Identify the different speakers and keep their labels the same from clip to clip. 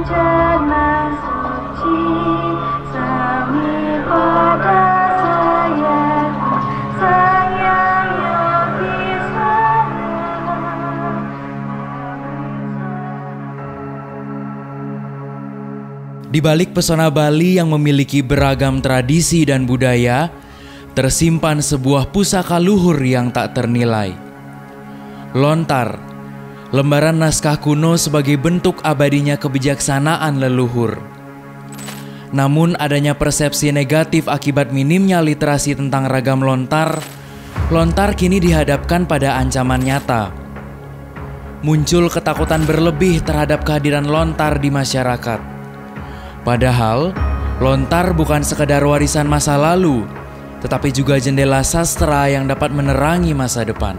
Speaker 1: Jangan suci sami pada sayang yogi
Speaker 2: Di balik pesona Bali yang memiliki beragam tradisi dan budaya, tersimpan sebuah pusaka luhur yang tak ternilai. Lontar, lembaran naskah kuno sebagai bentuk abadinya kebijaksanaan leluhur. Namun adanya persepsi negatif akibat minimnya literasi tentang ragam lontar kini dihadapkan pada ancaman nyata. Muncul ketakutan berlebih terhadap kehadiran lontar di masyarakat. Padahal, lontar bukan sekadar warisan masa lalu, tetapi juga jendela sastra yang dapat menerangi masa depan.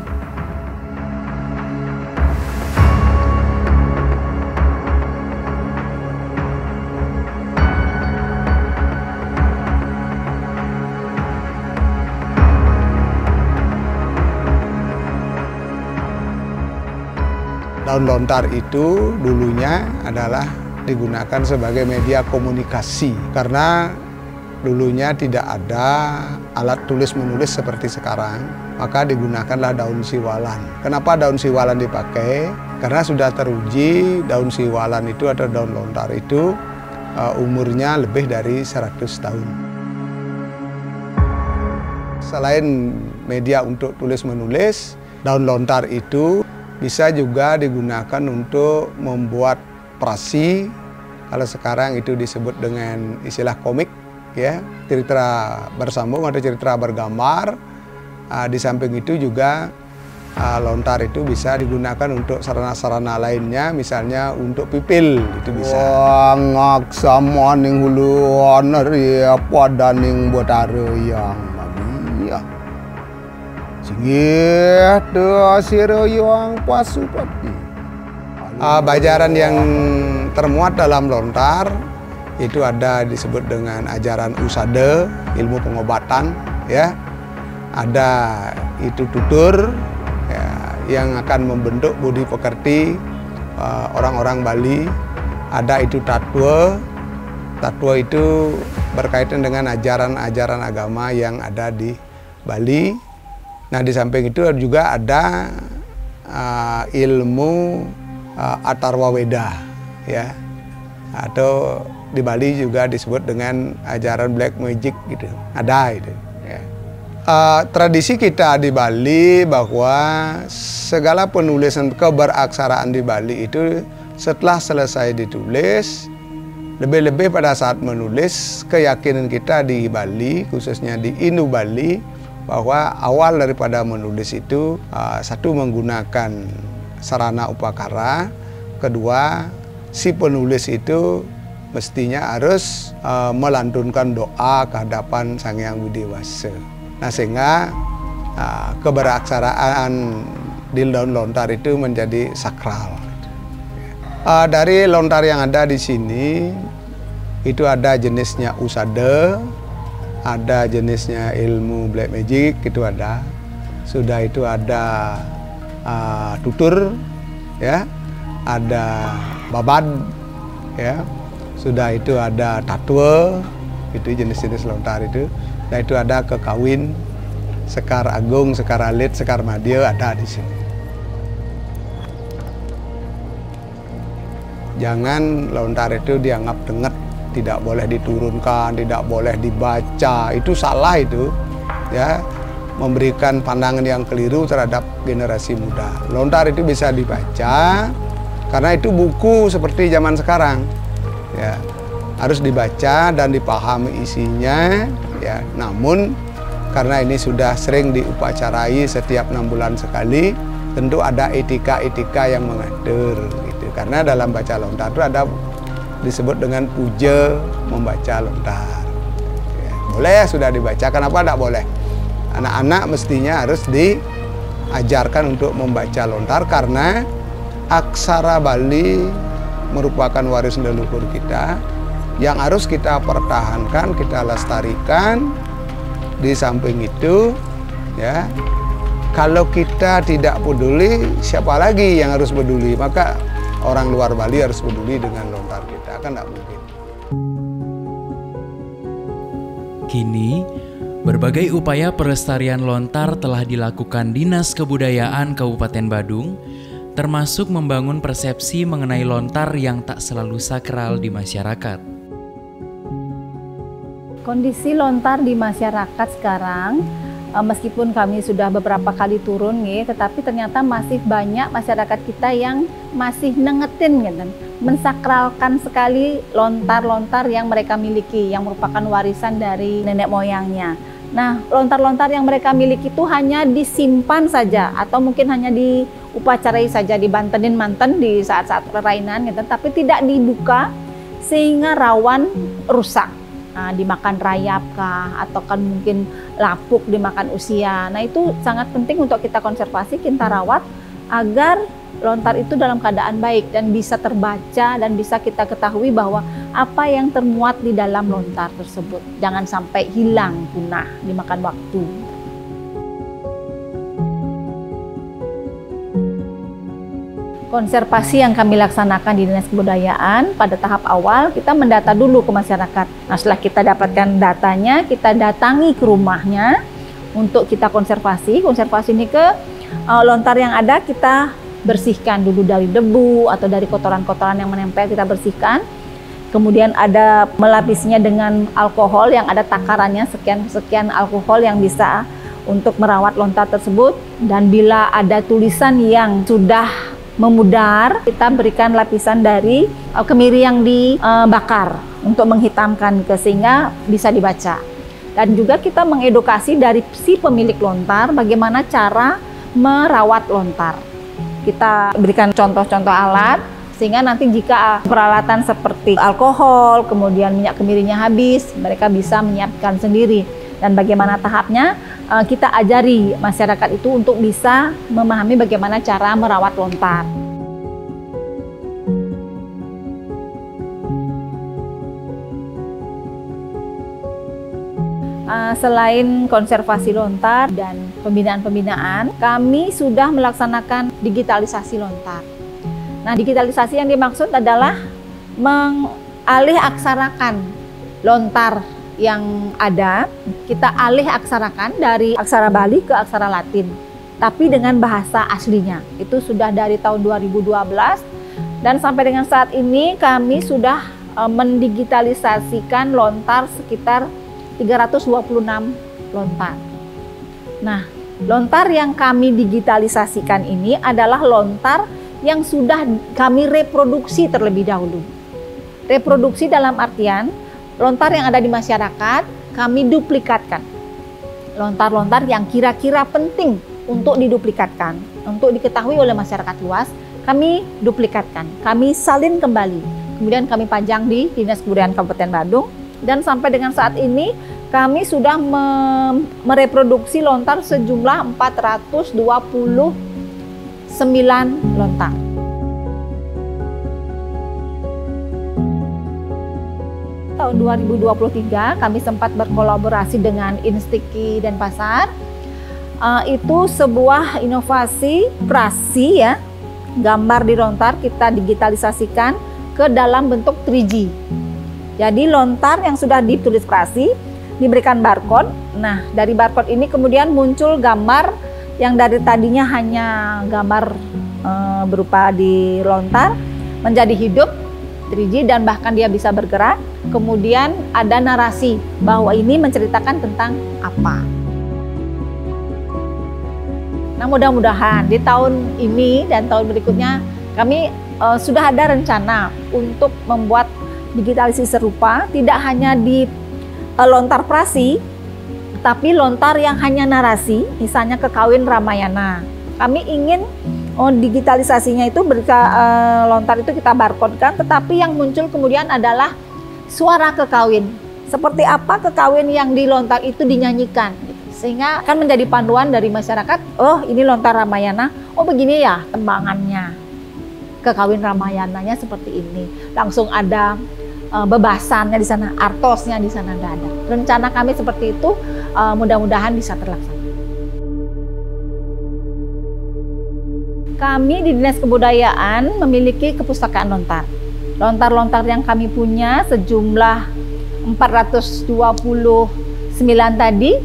Speaker 3: Daun lontar itu dulunya adalah digunakan sebagai media komunikasi karena dulunya tidak ada alat tulis menulis seperti sekarang, maka digunakanlah daun siwalan. Kenapa daun siwalan dipakai? Karena sudah teruji daun siwalan itu atau daun lontar itu umurnya lebih dari 100 tahun. Selain media untuk tulis menulis, daun lontar itu bisa juga digunakan untuk membuat prasi, kalau sekarang itu disebut dengan istilah komik, ya, cerita bersambung atau cerita bergambar. Di samping itu juga lontar itu bisa digunakan untuk sarana-sarana lainnya, misalnya untuk pipil itu bisa.
Speaker 4: Ngak sama ning hulu honeri pada ning botare yang bagia. Singgih do sira yang pasupati.
Speaker 3: Ajaran yang termuat dalam lontar itu ada disebut dengan ajaran usada, ilmu pengobatan, ya. Ada itu tutur, ya, yang akan membentuk budi pekerti orang-orang Bali. Ada itu tatwa. Tatwa itu berkaitan dengan ajaran-ajaran agama yang ada di Bali. Nah, di samping itu juga ada ilmu Atharwa Weda, ya, atau di Bali juga disebut dengan ajaran black magic gitu, ada itu. Ya. Tradisi kita di Bali bahwa segala penulisan keberaksaraan di Bali itu setelah selesai ditulis, lebih-lebih pada saat menulis, keyakinan kita di Bali, khususnya di Indo Bali, bahwa awal daripada menulis itu satu menggunakan sarana upakara, kedua si penulis itu mestinya harus melantunkan doa ke hadapan Sang Hyang Widewasa. Nah, sehingga keberaksaraan di daun lontar itu menjadi sakral. Dari lontar yang ada di sini itu ada jenisnya usada, ada jenisnya ilmu black magic, itu ada. Sudah itu ada tutur, ya, ada babad, ya, sudah itu ada tatwa, itu jenis-jenis lontar itu. Nah, itu ada kekawin, sekar agung, sekar alit, sekar madya, ada di sini. Jangan lontar itu dianggap denget, tidak boleh diturunkan, tidak boleh dibaca, itu salah itu, ya. Memberikan pandangan yang keliru terhadap generasi muda. Lontar itu bisa dibaca karena itu buku seperti zaman sekarang, ya, harus dibaca dan dipahami isinya, ya. Namun karena ini sudah sering diupacarai setiap 6 bulan sekali, tentu ada etika-etika yang mengatur gitu. Karena dalam baca lontar itu ada disebut dengan puja membaca lontar, ya. Boleh sudah dibaca, kenapa tidak boleh? Anak-anak mestinya harus diajarkan untuk membaca lontar karena aksara Bali merupakan warisan leluhur kita yang harus kita pertahankan, kita lestarikan. Di samping itu, ya, kalau kita tidak peduli, siapa lagi yang harus peduli? Maka orang luar Bali harus peduli dengan lontar kita, kan nggak mungkin.
Speaker 2: Kini, berbagai upaya pelestarian lontar telah dilakukan Dinas Kebudayaan Kabupaten Badung, termasuk membangun persepsi mengenai lontar yang tak selalu sakral di masyarakat.
Speaker 5: Kondisi lontar di masyarakat sekarang, meskipun kami sudah beberapa kali turun, tetapi ternyata masih banyak masyarakat kita yang masih nengetin, gitu, mensakralkan sekali lontar-lontar yang mereka miliki, yang merupakan warisan dari nenek moyangnya. Nah, lontar-lontar yang mereka miliki itu hanya disimpan saja, atau mungkin hanya diupacarai saja, dibantenin manten di saat-saat perainan, gitu, tapi tidak dibuka sehingga rawan rusak. Nah, dimakan rayap kah, atau kan mungkin lapuk dimakan usia. Nah, itu sangat penting untuk kita konservasi, kita rawat agar lontar itu dalam keadaan baik dan bisa terbaca dan bisa kita ketahui bahwa apa yang termuat di dalam lontar tersebut. Jangan sampai hilang, punah, dimakan waktu. Konservasi yang kami laksanakan di Dinas Kebudayaan, pada tahap awal kita mendata dulu ke masyarakat. Nah, setelah kita dapatkan datanya, kita datangi ke rumahnya untuk kita konservasi. Konservasi ini ke lontar yang ada kita bersihkan dulu dari debu atau dari kotoran-kotoran yang menempel, kita bersihkan. Kemudian ada melapisnya dengan alkohol yang ada takarannya sekian alkohol yang bisa untuk merawat lontar tersebut. Dan bila ada tulisan yang sudah memudar, kita berikan lapisan dari kemiri yang dibakar untuk menghitamkan sehingga bisa dibaca. Dan juga kita mengedukasi dari si pemilik lontar bagaimana cara merawat lontar. Kita berikan contoh-contoh alat sehingga nanti jika peralatan seperti alkohol, kemudian minyak kemirinya habis, mereka bisa menyiapkan sendiri. Dan bagaimana tahapnya, kita ajari masyarakat itu untuk bisa memahami bagaimana cara merawat lontar. Selain konservasi lontar dan pembinaan-pembinaan, kami sudah melaksanakan digitalisasi lontar. Nah, digitalisasi yang dimaksud adalah mengalih aksarakan lontar yang ada, kita alih aksarakan dari aksara Bali ke aksara Latin, tapi dengan bahasa aslinya. Itu sudah dari tahun 2012 dan sampai dengan saat ini kami sudah mendigitalisasikan lontar sekitar 326 lontar. Nah, lontar yang kami digitalisasikan ini adalah lontar yang sudah kami reproduksi terlebih dahulu. Reproduksi dalam artian lontar yang ada di masyarakat kami duplikatkan. Lontar-lontar yang kira-kira penting untuk diduplikatkan, untuk diketahui oleh masyarakat luas, kami duplikatkan, kami salin kembali. Kemudian kami pajang di Dinas Kebudayaan Kabupaten Badung. Dan sampai dengan saat ini kami sudah mereproduksi lontar sejumlah 429 lontar. Tahun 2023 kami sempat berkolaborasi dengan Instiki Denpasar. Itu sebuah inovasi prasi, ya, gambar di lontar kita digitalisasikan ke dalam bentuk 3G. Jadi lontar yang sudah ditulis prasi diberikan barcode. Nah, dari barcode ini kemudian muncul gambar yang dari tadinya hanya gambar berupa di lontar menjadi hidup 3G dan bahkan dia bisa bergerak. Kemudian ada narasi bahwa ini menceritakan tentang apa. Nah, mudah-mudahan di tahun ini dan tahun berikutnya kami sudah ada rencana untuk membuat digitalisasi serupa, tidak hanya di lontar prasi, tapi lontar yang hanya narasi, misalnya kekawin Ramayana. Kami ingin digitalisasinya itu lontar itu kita barcode-kan, tetapi yang muncul kemudian adalah suara kekawin. Seperti apa kekawin yang di lontar itu dinyanyikan, sehingga akan menjadi panduan dari masyarakat. Oh, ini lontar Ramayana. Oh, begini ya tembangannya. Kekawin Ramayananya seperti ini. Langsung ada bebasannya di sana, artosnya di sana nggak ada. Rencana kami seperti itu, mudah-mudahan bisa terlaksana. Kami di Dinas Kebudayaan memiliki kepustakaan lontar. Lontar-lontar yang kami punya sejumlah 429 tadi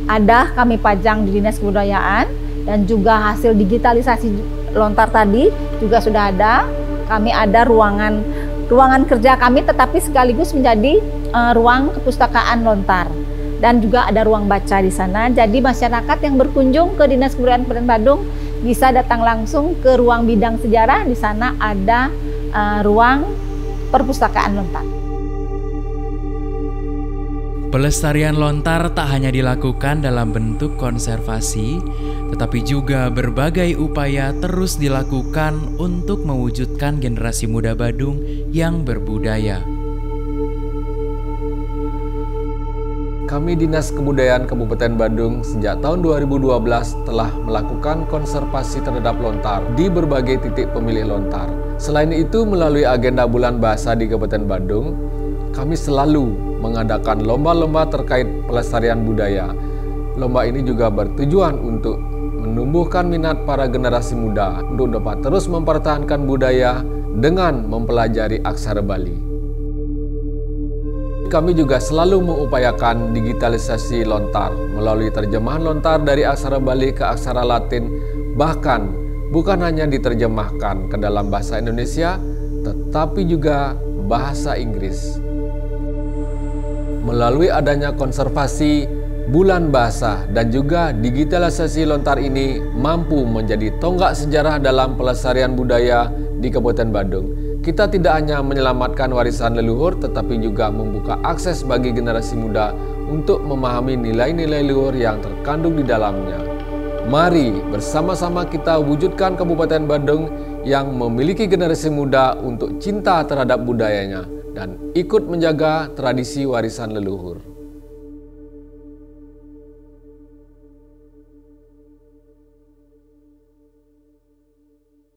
Speaker 5: ada kami pajang di Dinas Kebudayaan, dan juga hasil digitalisasi lontar tadi juga sudah ada. Kami ada ruangan kerja kami, tetapi sekaligus menjadi ruang kepustakaan lontar, dan juga ada ruang baca di sana. Jadi masyarakat yang berkunjung ke Dinas Kebudayaan Kabupaten Badung bisa datang langsung ke ruang bidang sejarah. Di sana ada ruang perpustakaan lontar.
Speaker 2: Pelestarian lontar tak hanya dilakukan dalam bentuk konservasi, tetapi juga berbagai upaya terus dilakukan untuk mewujudkan generasi muda Badung yang berbudaya.
Speaker 6: Kami Dinas Kebudayaan Kabupaten Badung sejak tahun 2012 telah melakukan konservasi terhadap lontar di berbagai titik pemilik lontar. Selain itu, melalui agenda Bulan Bahasa di Kabupaten Badung, kami selalu mengadakan lomba-lomba terkait pelestarian budaya. Lomba ini juga bertujuan untuk menumbuhkan minat para generasi muda untuk dapat terus mempertahankan budaya dengan mempelajari aksara Bali. Kami juga selalu mengupayakan digitalisasi lontar melalui terjemahan lontar dari aksara Bali ke aksara Latin, bahkan bukan hanya diterjemahkan ke dalam bahasa Indonesia, tetapi juga bahasa Inggris. Melalui adanya konservasi, Bulan Bahasa, dan juga digitalisasi lontar ini mampu menjadi tonggak sejarah dalam pelestarian budaya di Kabupaten Badung. Kita tidak hanya menyelamatkan warisan leluhur, tetapi juga membuka akses bagi generasi muda untuk memahami nilai-nilai leluhur yang terkandung di dalamnya. Mari bersama-sama kita wujudkan Kabupaten Badung yang memiliki generasi muda untuk cinta terhadap budayanya dan ikut menjaga tradisi warisan leluhur.